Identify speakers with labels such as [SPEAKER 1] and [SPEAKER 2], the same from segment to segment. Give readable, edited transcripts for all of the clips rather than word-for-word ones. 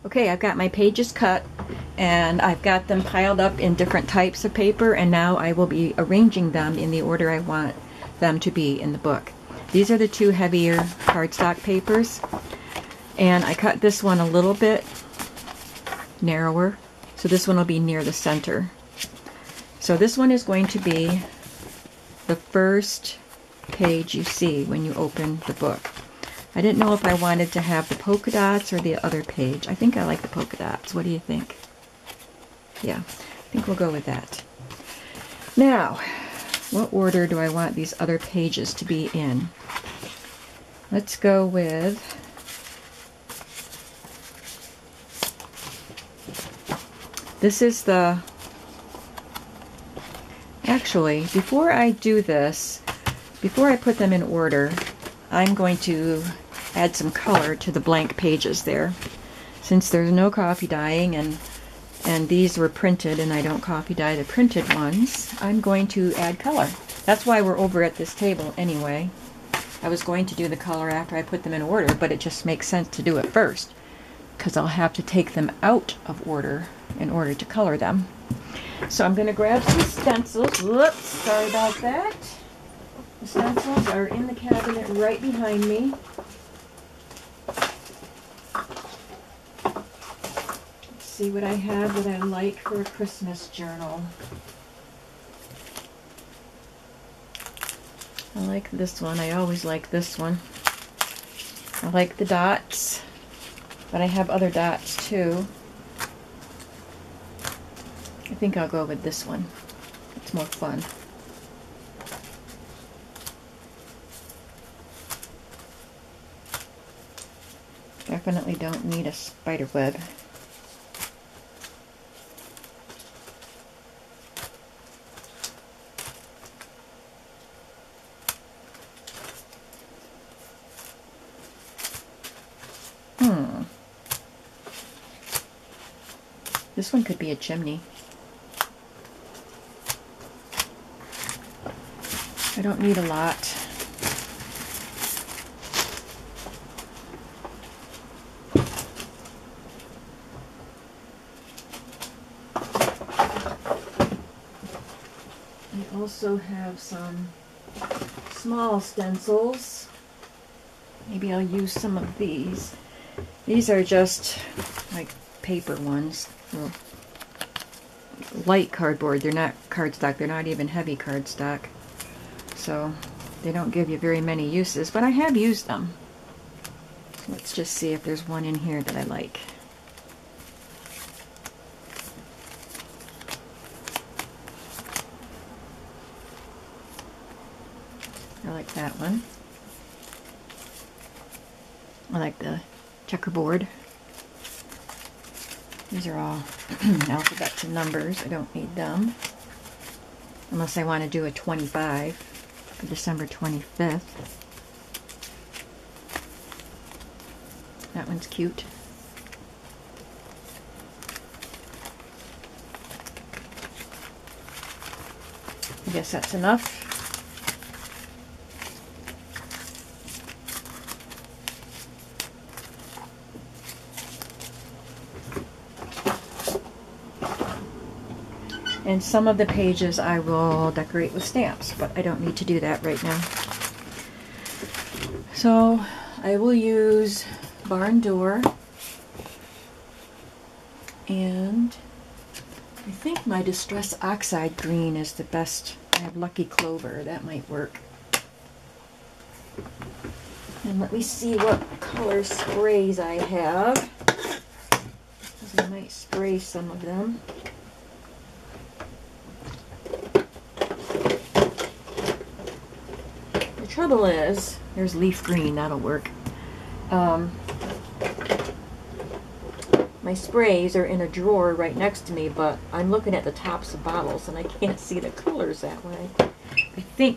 [SPEAKER 1] Okay, I've got my pages cut and I've got them piled up in different types of paper, and now I will be arranging them in the order I want them to be in the book. These are the two heavier cardstock papers, and I cut this one a little bit narrower, so this one will be near the center. So this one is going to be the first page you see when you open the book. I didn't know if I wanted to have the polka dots or the other page. I think I like the polka dots. What do you think? Yeah, I think we'll go with that. Now, what order do I want these other pages to be in? Let's go with this is the, actually, before I do this, before I put them in order, I'm going to add some color to the blank pages there. Since there's no coffee dyeing and these were printed and I don't coffee dye the printed ones, I'm going to add color. That's why we're over at this table anyway. I was going to do the color after I put them in order, but it just makes sense to do it first because I'll have to take them out of order in order to color them. So I'm going to grab some stencils. Whoops, sorry about that. The stencils are in the cabinet right behind me. Let's see what I have that I like for a Christmas journal. I like this one. I always like this one. I like the dots, but I have other dots too. I think I'll go with this one. It's more fun. Definitely don't need a spider web. This one could be a chimney. I don't need a lot. I also have some small stencils. Maybe I'll use some of these. These are just like paper ones. Well, light cardboard. They're not cardstock. They're not even heavy cardstock. So they don't give you very many uses, but I have used them. Let's just see if there's one in here that I like. I like that one. I like the checkerboard. These are all alphabets and numbers. I don't need them. Unless I want to do a 25 for December 25th. That one's cute. I guess that's enough. And some of the pages I will decorate with stamps, but I don't need to do that right now. So I will use barn door, and I think my Distress Oxide green is the best. I have Lucky Clover, that might work. And let me see what color sprays I have, because I might spray some of them. The trouble is, there's leaf green, that'll work. My sprays are in a drawer right next to me, but I'm looking at the tops of bottles and I can't see the colors that way. I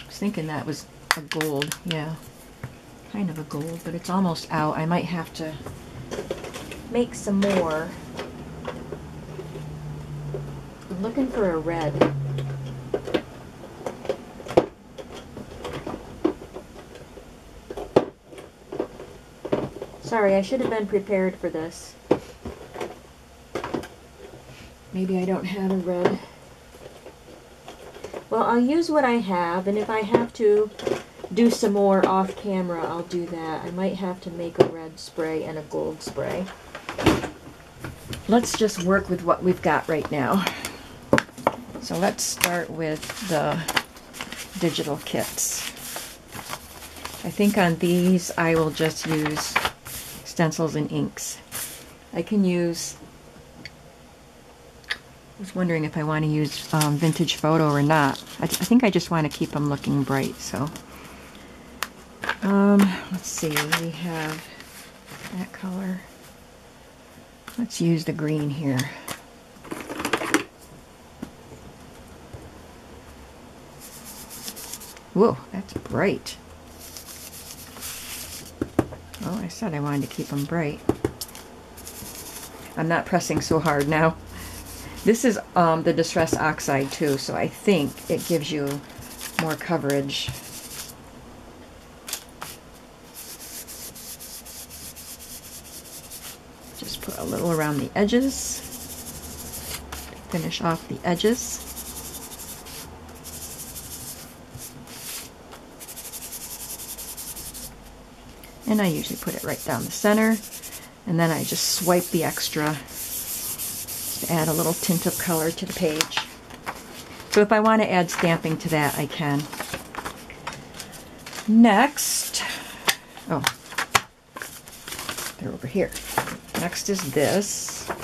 [SPEAKER 1] was thinking that was a gold, yeah, kind of a gold, but it's almost out. I might have to make some more. I'm looking for a red. Sorry, I should have been prepared for this. Maybe I don't have a red. Well, I'll use what I have, and if I have to do some more off camera, I'll do that. I might have to make a red spray and a gold spray. Let's just work with what we've got right now. So let's start with the digital kits. I think on these I will just use stencils and inks. I can use, I was wondering if I want to use vintage photo or not. I think I just want to keep them looking bright. So let's see, we have that color. Let's use the green here. Whoa, that's bright. Oh, I said I wanted to keep them bright. I'm not pressing so hard now. This is the Distress Oxide too, so I think it gives you more coverage. Just put a little around the edges. Finish off the edges. And I usually put it right down the center, and then I just swipe the extra to add a little tint of color to the page. So if I want to add stamping to that, I can. Next, oh, they're over here. Next is this. I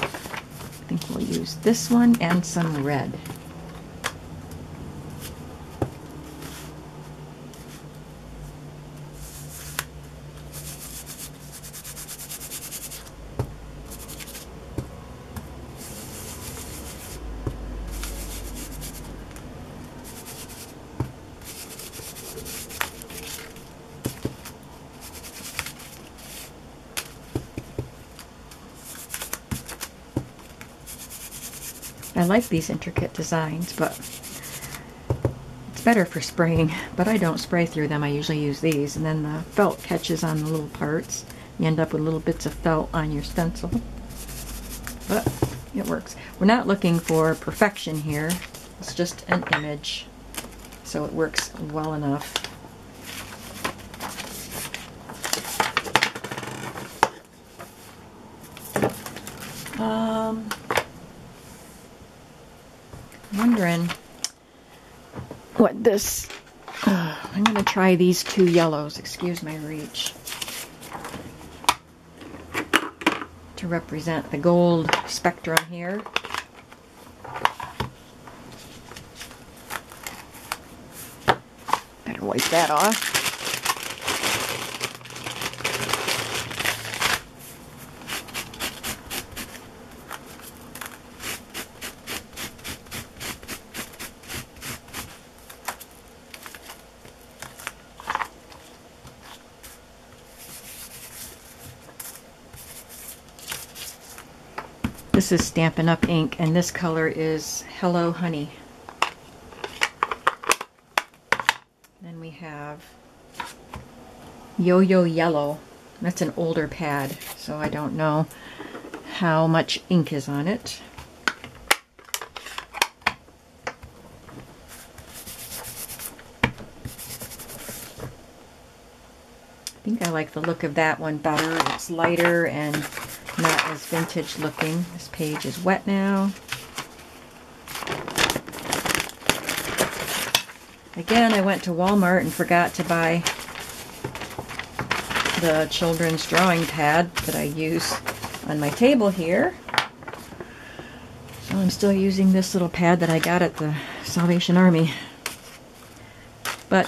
[SPEAKER 1] think we'll use this one and some red. I like these intricate designs, but it's better for spraying, but I don't spray through them. I usually use these, and then the felt catches on the little parts. You end up with little bits of felt on your stencil, but it works. We're not looking for perfection here. It's just an image, so it works well enough. Wondering what this, I'm going to try these two yellows, excuse my reach, to represent the gold spectrum here. Better wipe that off. This is Stampin' Up! Ink, and this color is Hello Honey. Then we have Yo-Yo Yellow. That's an older pad, so I don't know how much ink is on it. I think I like the look of that one better. It's lighter and not as vintage looking. This page is wet now. Again, I went to Walmart and forgot to buy the children's drawing pad that I use on my table here. So I'm still using this little pad that I got at the Salvation Army. But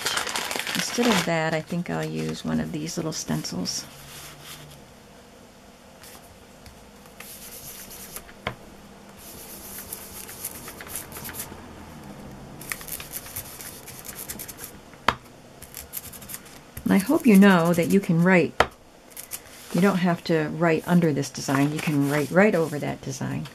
[SPEAKER 1] instead of that, I think I'll use one of these little stencils. And I hope you know that you can write. You don't have to write under this design. You can write right over that design.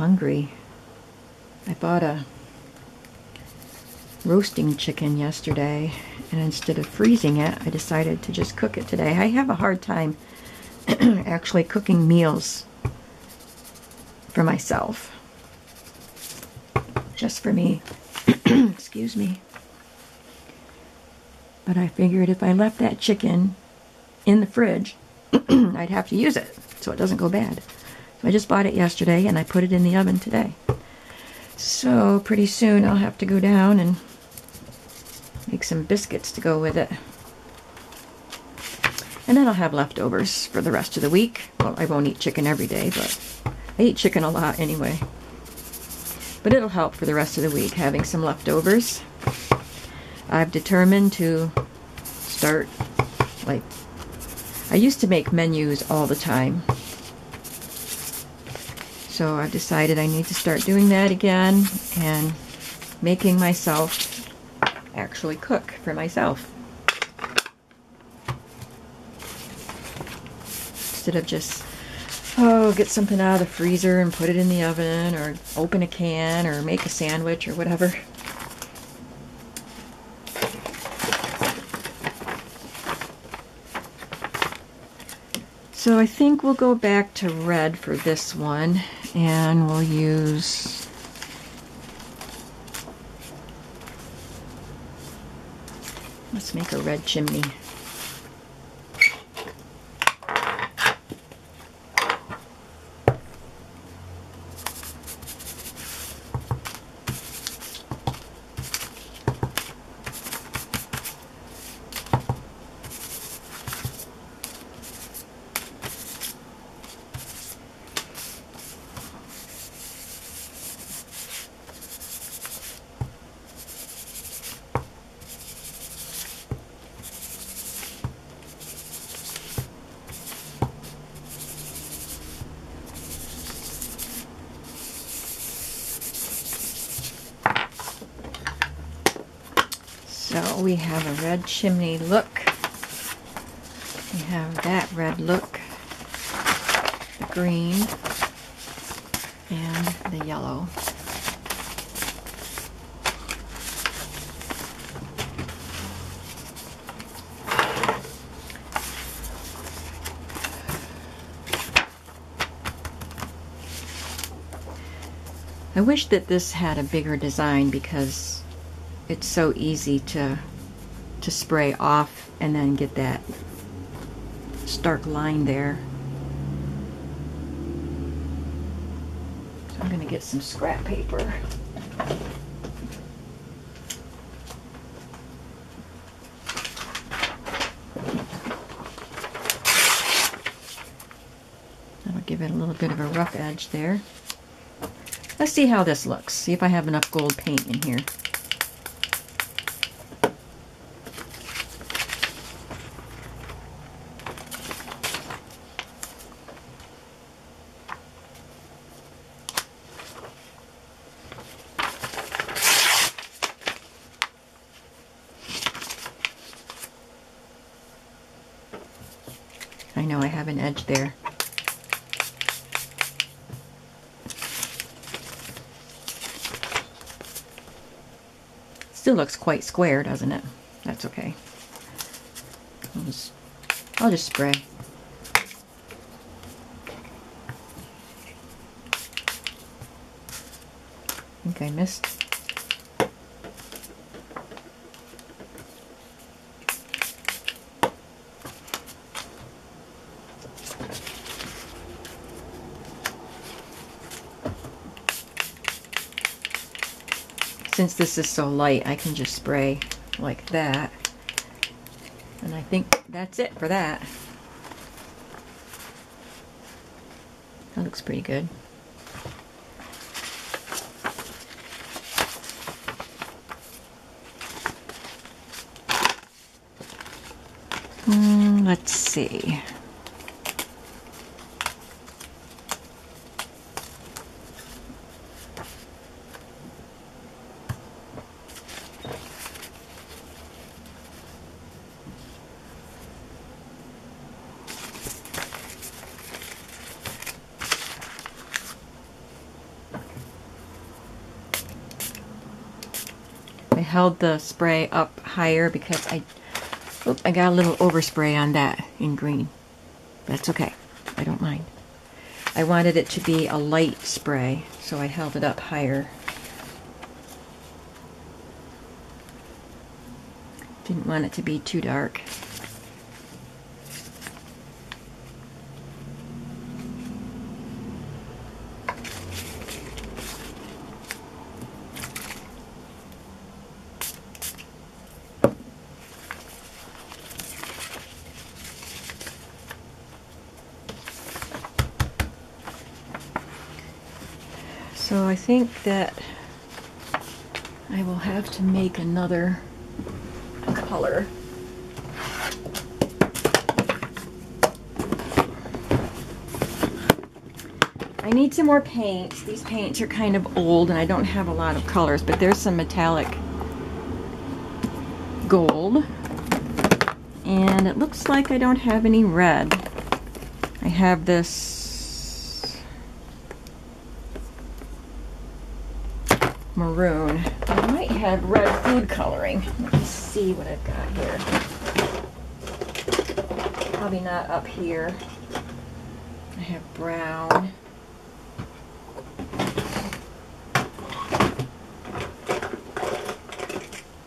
[SPEAKER 1] hungry. I bought a roasting chicken yesterday, and instead of freezing it, I decided to just cook it today. I have a hard time actually cooking meals for myself. Just for me. Excuse me. But I figured if I left that chicken in the fridge, I'd have to use it so it doesn't go bad. So I just bought it yesterday and I put it in the oven today. So pretty soon I'll have to go down and make some biscuits to go with it. And then I'll have leftovers for the rest of the week. Well, I won't eat chicken every day, but I eat chicken a lot anyway. But it'll help for the rest of the week, having some leftovers. I've determined to start, like, I used to make menus all the time. So I've decided I need to start doing that again and making myself actually cook for myself. Instead of just, get something out of the freezer and put it in the oven, or open a can, or make a sandwich, or whatever. So I think we'll go back to red for this one, and we'll use let's make a red chimney. So we have a red chimney look. We have that red look, the green, and the yellow. I wish that this had a bigger design because it's so easy to spray off and then get that stark line there. So I'm going to get some scrap paper. That'll give it a little bit of a rough edge there. Let's see how this looks. See if I have enough gold paint in here. I know I have an edge there. Still looks quite square, doesn't it? That's okay. I'll just spray. I think I missed. Since this is so light, I can just spray like that. And I think that's it for that. That looks pretty good. Let's see. held the spray up higher because I got a little overspray on that in green. That's okay. I don't mind. I wanted it to be a light spray, so I held it up higher. Didn't want it to be too dark. So I think that I will have to make another color. I need some more paints. These paints are kind of old and I don't have a lot of colors, but there's some metallic gold. And it looks like I don't have any red. I have this maroon. I might have red food coloring. Let me see what I've got here. Probably not up here. I have brown.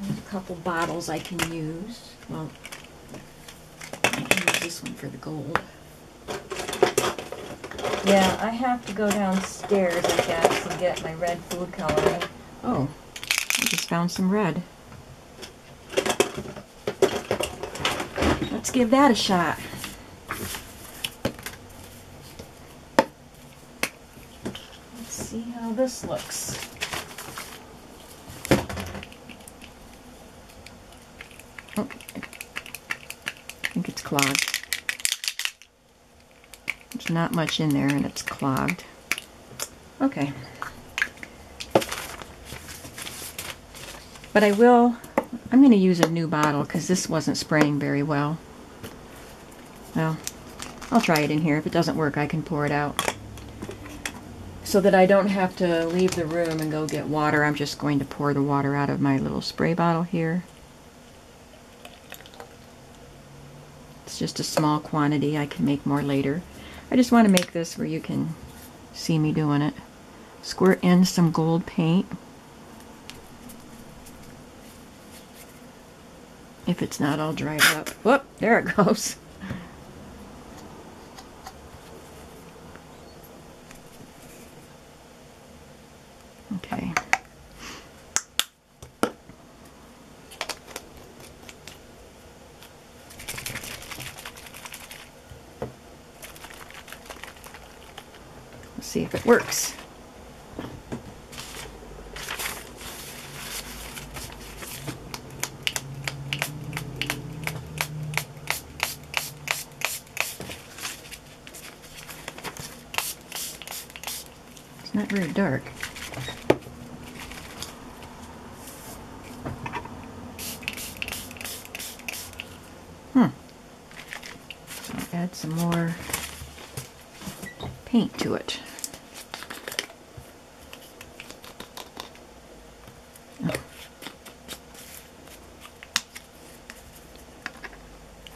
[SPEAKER 1] There's a couple bottles I can use. Well, I can use this one for the gold. Yeah, I have to go downstairs, I guess, and get my red food coloring. Oh, I just found some red. Let's give that a shot. Let's see how this looks. Oh, I think it's clogged. There's not much in there and it's clogged. Okay. But I'm going to use a new bottle because this wasn't spraying very well. Well, I'll try it in here. If it doesn't work, I can pour it out. So that I don't have to leave the room and go get water, I'm just going to pour the water out of my little spray bottle here. It's just a small quantity. I can make more later. I just want to make this where you can see me doing it. Squirt in some gold paint. If it's not all dried up. Whoop, there it goes. Okay. Let's see if it works. It's not very dark. So I'll add some more paint to it. Oh.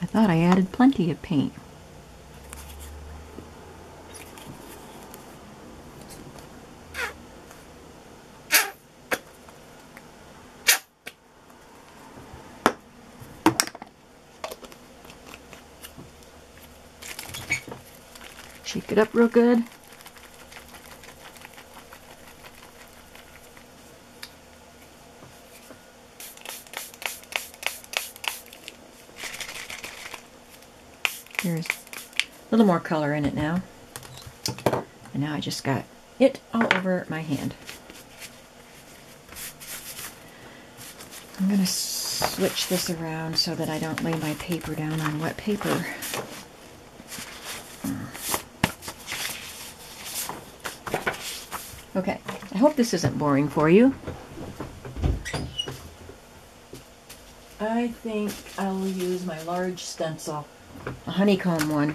[SPEAKER 1] I thought I added plenty of paint. Shake it up real good. There's a little more color in it now. And now I just got it all over my hand. I'm going to switch this around so that I don't lay my paper down on wet paper. Okay, I hope this isn't boring for you. I think I'll use my large stencil, a honeycomb one.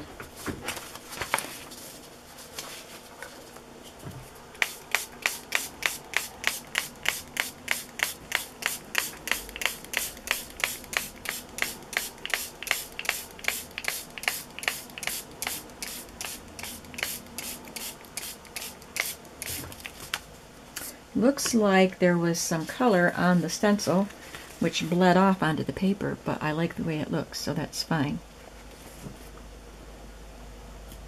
[SPEAKER 1] Looks like there was some color on the stencil which bled off onto the paper, but I like the way it looks, so that's fine.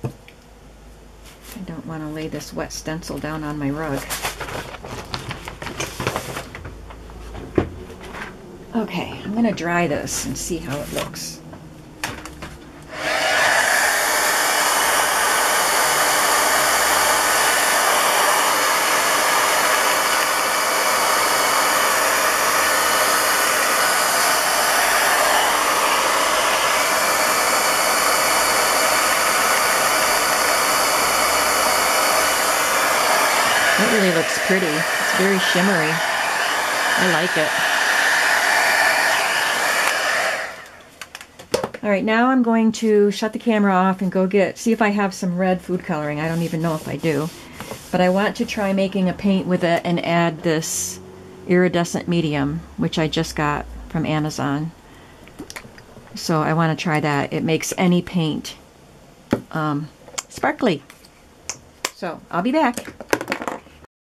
[SPEAKER 1] I don't want to lay this wet stencil down on my rug. Okay, I'm going to dry this and see how it looks. It really looks pretty. It's very shimmery. I like it. All right, now I'm going to shut the camera off and go see if I have some red food coloring. I don't even know if I do. But I want to try making a paint with it and add this iridescent medium, which I just got from Amazon. So I want to try that. It makes any paint sparkly. So I'll be back.